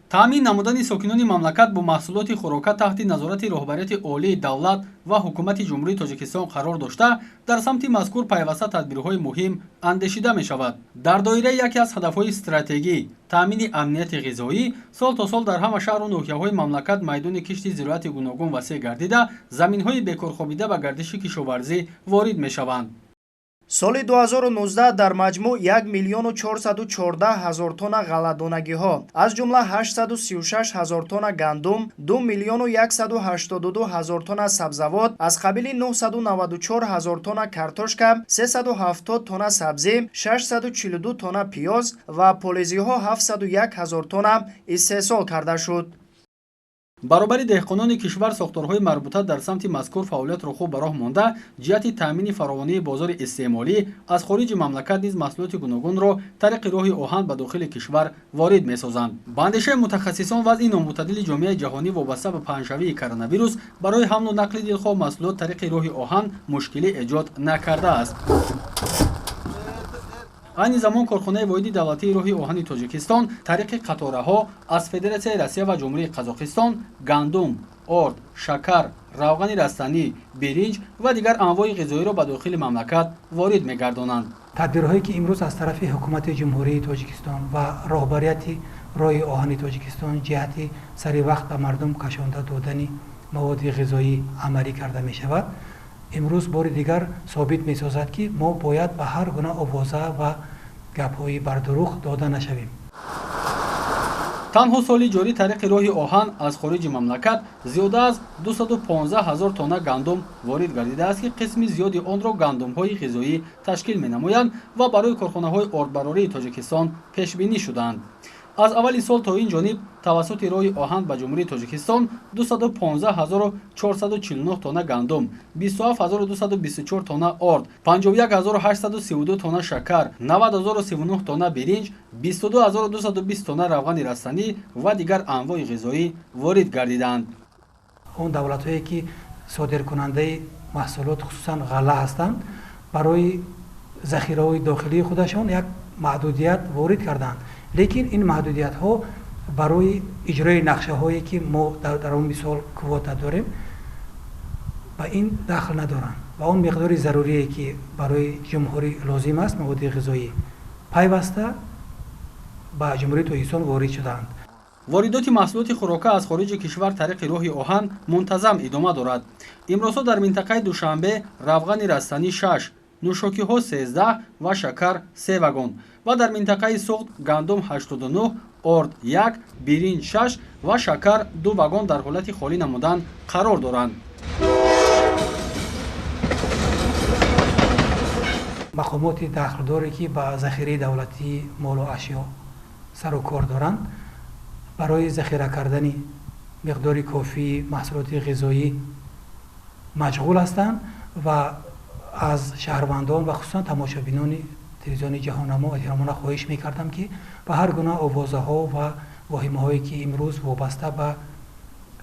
таъмин намудани сокинони мамлакат бо маҳсулоти хӯрока таҳти назорати роҳбарияти олии давлат ва ҳукумати ҷумҳурии Тоҷикистон қарор дошта, дар самти мазкур пайваста тадбирҳои муҳим андешида мешавад. Дар доираи яке аз ҳадафҳои стратегӣ таъмини амнияти ғизоӣ, сол то сол дар ҳама шаҳру ноҳияҳои мамлакат майдони кишти зироати гуногун васеъ гардида, заминҳои бекорхобида ба гардиши кишоварзӣ ворид мешаванд. соли 2019 дар маҷмӯъ 1 миллиону 414 ҳазор тонна ғалладонагиҳо, аз ҷумла 836 ҳазор тонна гандум, 2 миллиону 182 ҳазор тонна сабзавот, аз қабили 994 ҳазор тонна картошка, 370 тонна сабзӣ, 642 тонна пиёз ва полизиҳо 701 ҳазор тонна истеҳсол карда шуд. баробари деҳқонони кишвар сохторҳои марбута дар самти мазкур фаъолиятро хуб ба роҳ монда, ҷиҳати таъмини фаровонии бозори истеъмолӣ аз хориҷи мамлакат низ маҳсулоти гуногунро тариқи роҳи оҳан ба дохили кишвар ворид месозанд. ба андешаи мутахассисон, вазъи номӯътадили ҷомеаи ҷаҳонӣ вобаста ба паҳншавии коронавирус барои ҳамлу нақли дилхоҳ маҳсулот тариқи роҳи оҳан мушкилӣ эҷод накардааст. айни замон корхонаи воҳиди давлатии роҳи оҳани Тоҷикистон тариқи қатораҳо аз Федератсияи Россия ва Ҷумҳурии Қазоқистон гандум, орд, шакар, равғани растанӣ, биринҷ ва дигар анвои ғизоиро ба дохили мамлакат ворид мегардонанд. тадбирҳое ки имрӯз аз тарафи ҳукумати ҷумҳурии Тоҷикистон ва роҳбарияти роҳи оҳани Тоҷикистон ҷиҳати сари вақт ба мардум кашонда додани маводи ғизоӣ амалӣ карда мешавад, имрӯз бори дигар собит месозад ки мо бояд ба ҳар гуна овоза ва гапҳои бардурух дода нашавем. танҳо соли ҷорӣ тариқи роҳи оҳан аз хориҷи мамлакат зиёда аз 215 ҳазор тонна гандум ворид гардидааст, ки қисми зиёди онро гандумҳои ғизоӣ ташкил менамоянд ва барои корхонаҳои ордбарории Тоҷикистон пешбинӣ шудаанд. аз аввали сол то ин ҷониб тавассути роҳи оҳан ба ҷумҳурии Тоҷикистон 215449 тонна гандум, 27224 тонна орд, 51832 тонна шакар, 90039 тонна биринҷ, 22220 тонна равғани растанӣ ва дигар анвои ғизоӣ ворид гардиданд. он давлатҳое ки содиркунандаи маҳсулот хусусан ғалла ҳастанд, барои захираҳои дохилии худашон як маҳдудият ворид карданд. лекин ин маҳдудиятҳо барои иҷрои нақшаҳое ки мо дар он мисол квота дорем ба ин дахл надоранд ва он миқдори зарурие ки барои ҷумҳурӣ лозим аст маводи ғизоӣ пайваста ба ҷумҳурии Тоҷикистон ворид шудаанд. воридоти маҳсулоти хӯрока аз хориҷи кишвар тариқи роҳи оҳан мунтазам идома дорад. имрӯзҳо дар минтақаи Душанбе равғани растанӣ 6, нӯшокиҳо 13 ва шакар 3 вагон ва дар минтақаи Суғд гандум 89, орд 1, биринҷ 6 ва шакар 2 вагон дар ҳолати холӣ намудан қарор доранд. мақомоти дахлдоре ки ба захираи давлатии молу ашё сару кор доранд, барои захира кардани миқдори кофии маҳсулоти ғизоӣ машғул ҳастанд ва аз шаҳрвандон ва хусусан тамошобинони телевизиони ҷаҳоннамо эҳтиромона хоҳиш мекардам ки ба ҳар гуна овозаҳо ва воҳимаҳое ки имрӯз вобаста ба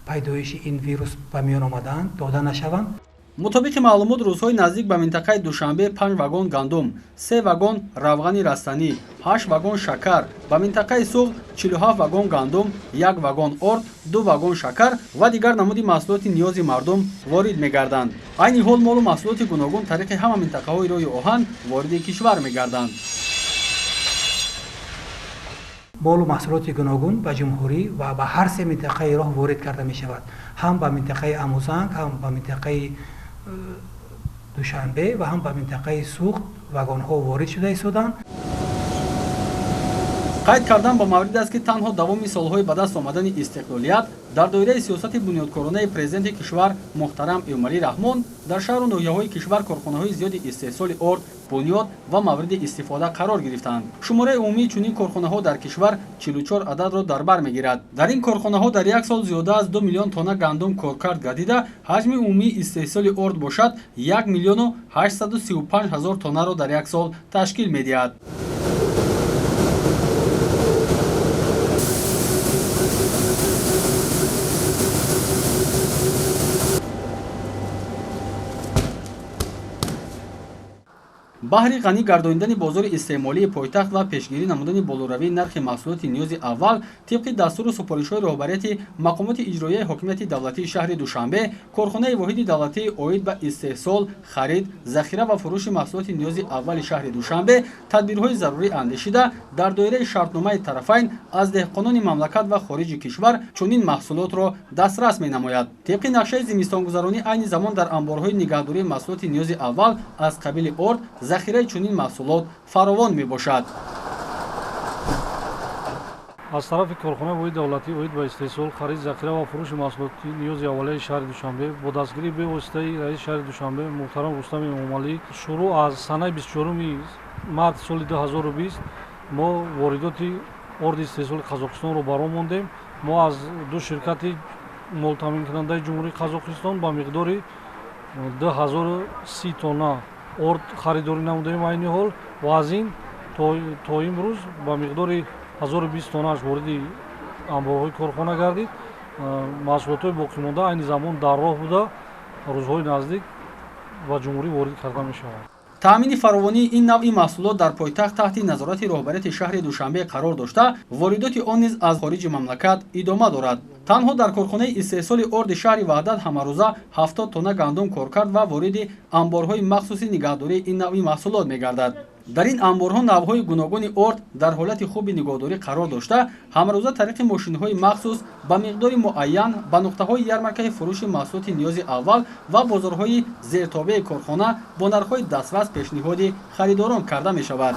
пайдоиши ин вирус ба миён омадаанд дода нашаванд. мутобиқи маълумот рӯзҳои наздик ба минтақаи Душанбе 5 вагон гандум, 3 вагон равғани растанӣ, 8 вагон шакар, ба минтақаи Суғд 47 вагон гандум, 1 вагон орд, 2 вагон шакар ва дигар намуди маҳсулоти ниёзи мардум ворид мегарданд. айни ҳол молу маҳсулоти гуногун тариқи ҳама минтақаҳои роҳи оҳан вориди кишвар мегарданд. молу маҳсулоти гуногун ба ҷумҳурӣ ва ба ҳар се минтақаи роҳ ворид карда мешавад. ҳам ба минтақаи Амузанг, ҳам ба минтақаи Душанбе ва ҳам ба минтақаи Суғд вагонҳо ворид шуда истоданд. қайд кардан ба маврид аст ки танҳо давоми солҳои ба даст омадани истиқлолият дар доираи сиёсати бунёдкоронаи президенти кишвар муҳтарам Эмомалӣ Раҳмон дар шаҳру ноҳияҳои кишвар корхонаҳои зиёди истеҳсоли орд, бунёд ва мавриди истифода қарор гирифтанд. шумораи умумии чунин корхонаҳо дар кишвар 44 ададро дар бар мегирад. дар ин корхонаҳо дар як сол зиёда аз 2 миллион тонна гандум коркард гардида, ҳаҷми умумии истеҳсоли орд бошад 1 миллиону 835 ҳазор тоннаро дар як сол ташкил медиҳад. баҳри ғанӣ гардониндани бозори истеъмолии пойтахт ва пешгирӣ намудани болоравии нархи маҳсулоти ниёзи аввал тибқи дастуру супоришҳои роҳбарияти мақомоти иҷроияи ҳокимияти давлатии шаҳри душанбе корхонаи воҳиди давлатии оид ба истеҳсол, харид, захира ва фурӯши маҳсулоти ниёзи аввали шаҳри душанбе тадбирҳои зарурӣ андешида дар доираи шартномаи тарафайн аз деҳқонони мамлакат ва хориҷи кишвар чунин маҳсулотро дастрас менамояд. тибқи нақшаи зимистонгузаронӣ айни замон дар амборҳои нигаҳдории маҳсулоти ниёзи аввал аз қабили орд захираи чунин маҳсулот фаровон мебошад. аз тарафи корхонаи воҳиди давлатии оид ба истеҳсол, харид, захира ва фурӯши маҳсулоти ниёзи аввалияи шаҳри душанбе бо дастгирии бевоситаи раиси шаҳри душанбе муҳтарам рустами эмомалӣ шурӯъ аз санаи 24 марти соли 2020 мо воридоти орди истеҳсоли қазоқистонро баро мондем. мо аз ду ширкати молтаминкунандаи ҷумҳурии қазоқистон ба миқдори 2030 тонна орд харидорӣ намудаем айни ҳол ва аз ин то имрӯз ба миқдори 1020 тоннааш вориди амборҳои корхона гардид. маҳсулотҳои боқимонда айни замон дар роҳ буда рӯзҳои наздик ба ҷумҳурӣ ворид карда мешавад. таъмини фаровонии ин навъи маҳсулот дар пойтахт таҳти назорати роҳбарияти шаҳри душанбе қарор дошта, воридоти он низ аз хориҷи мамлакат идома дорад. танҳо дар корхонаи истеҳсоли орди шаҳри ваҳдат ҳамарӯза 70 тонна гандум кор кард ва вориди амборҳои махсуси нигаҳдории ин навъи маҳсулот мегардад. дар ин амборҳо навъҳои гуногуни орд дар ҳолати хуби нигоҳдорӣ қарор дошта, ҳамарӯза тариқи мошинҳои махсус ба миқдори муайян ба нуқтаҳои ярмаркаи фурӯши маҳсулоти ниёзи аввал ва бозорҳои зертобеи корхона бо нархҳои дастрас пешниҳоди харидорон карда мешавад.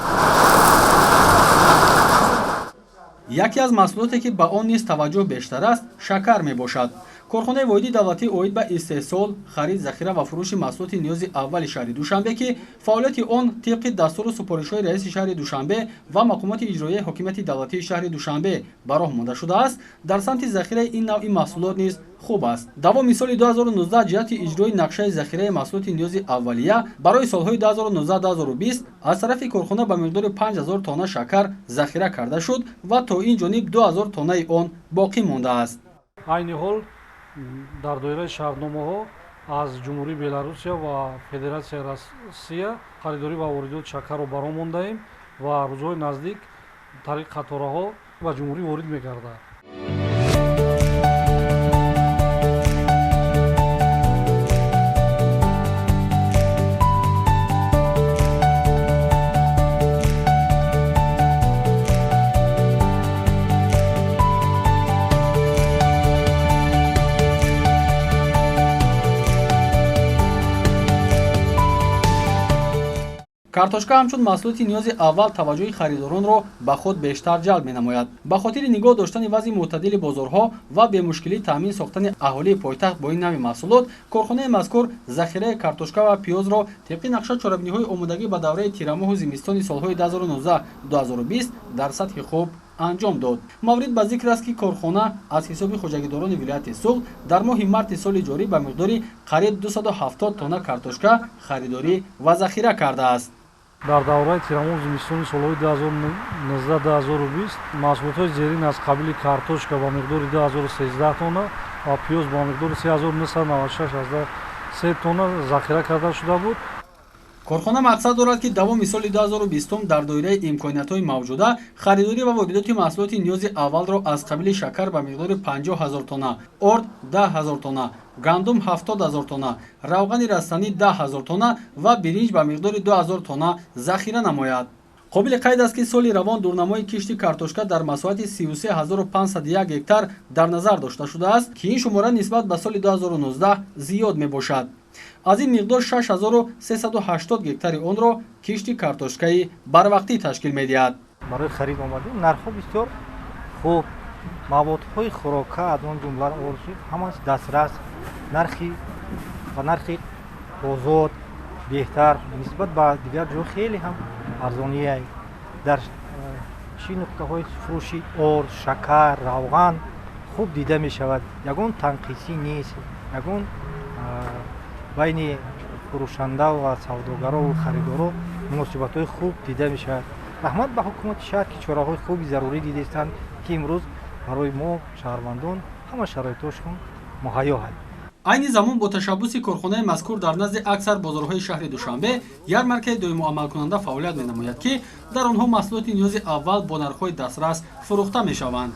яке аз маҳсулоте ки ба он низ таваҷҷӯҳ бештар аст, шакар мебошад. корхонаи воҳиди давлатии оид ба истеҳсол, харид, захира ва фурӯши маҳсулоти ниёзи аввали шаҳри душанбе ки фаъолияти он тибқи дастуру супоришҳои раиси шаҳри душанбе ва мақомоти иҷроияи ҳокимияти давлатии шаҳри душанбе ба роҳ монда шудааст, дар самти захираи ин навъи маҳсулот низ хуб аст. давоми соли 2019 ҷиҳати иҷрои нақшаи захираи маҳсулоти ниёзи аввалия барои солҳои 2019-2020 аз тарафи корхона ба миқдори 5000 тонна шакар захира карда шуд ва то ин ҷониб 2000 тоннаи он боқӣ мондааст. айни ҳол дар доираи шаҳрномаҳо аз ҷумҳурии беларусия ва федератсияи россия харидорӣ ва воридоти шакарро баро мондаем ва рӯзҳои наздик тариқи қатораҳо ба ҷумҳурӣ ворид мегардад. картошка ҳамчун маҳсулоти ниёзи аввал таваҷҷӯҳи харидоронро ба худ бештар ҷалб менамояд. ба хотири нигоҳ доштани вазъи мӯътадили бозорҳо ва бемушкилӣ таъмин сохтани аҳолии пойтахт бо ин навъи маҳсулот, корхонаи мазкур захираи картошка ва пиёзро тибқи нақша чорабиниҳои омодагӣ ба давраи тирамоҳу зимистони солҳои 2019-2020 дар сатҳи хуб анҷом дод. маврид ба зикр аст ки корхона аз ҳисоби хоҷагидорони вилояти суғд дар моҳи марти соли ҷорӣ ба миқдори қариб 270 тонна картошка харидорӣ ва захира кардааст. дар давраи тирамоҳу зимистони солҳои 2019-2020 маҳсулотҳои зерин аз қабили картошка ба миқдори 2013 тонна ва пиёз ба миқдори 3996,3 тонна захира карда шуда буд. корхона мақсад дорад ки давоми соли 2020 дар доираи имкониятҳои мавҷуда харидорӣ ва воридоти маҳсулоти ниёзи аввалро аз қабили шакар ба миқдори 50 000 тонна, орд 10 000 тонна, гандум 70 000 тонна, равғани растанӣ 10 000 тонна ва биринҷ ба миқдори 2000 тонна захира намояд. қобили қайд аст ки соли равон дурнамои кишти картошка дар масоҳати 33501 гектар дар назар дошта шудааст ки ин шумора нисбат ба соли 2019 зиёд мебошад. аз ин миқдор 6380 гектари онро кишти картошкаи барвақтӣ ташкил медиҳад. барои харид омадем. нархҳо бисёр хуб, маводҳои хӯрока аз он ҷумла ҳамаш дастрас, нархи ба нархи озод беҳтар нисбат ба дигар ҷо хеле ҳам арзонияй. дар чӣ нуқтаҳои фурӯши орд, шакар, равған хуб дида мешавад. ягон танқисӣ нест. ягон байни фурӯшанда ва савдогарову харидоро муносибатҳои хуб дида мешавад. раҳмат ба ҳукумати шаҳр ки чораҳои хуби зарурӣ дидистанд ки имрӯз барои мо шаҳрвандон ҳама шароитҳошон муҳайё аст. айни замон бо ташаббуси корхонаи мазкур дар назди аксар бозорҳои шаҳри Душанбе ярмаркаи доиму амалкунанда фаъолият менамояд ки дар онҳо маҳсулоти ниёзи аввал бо нархҳои дастрас фурӯхта мешаванд.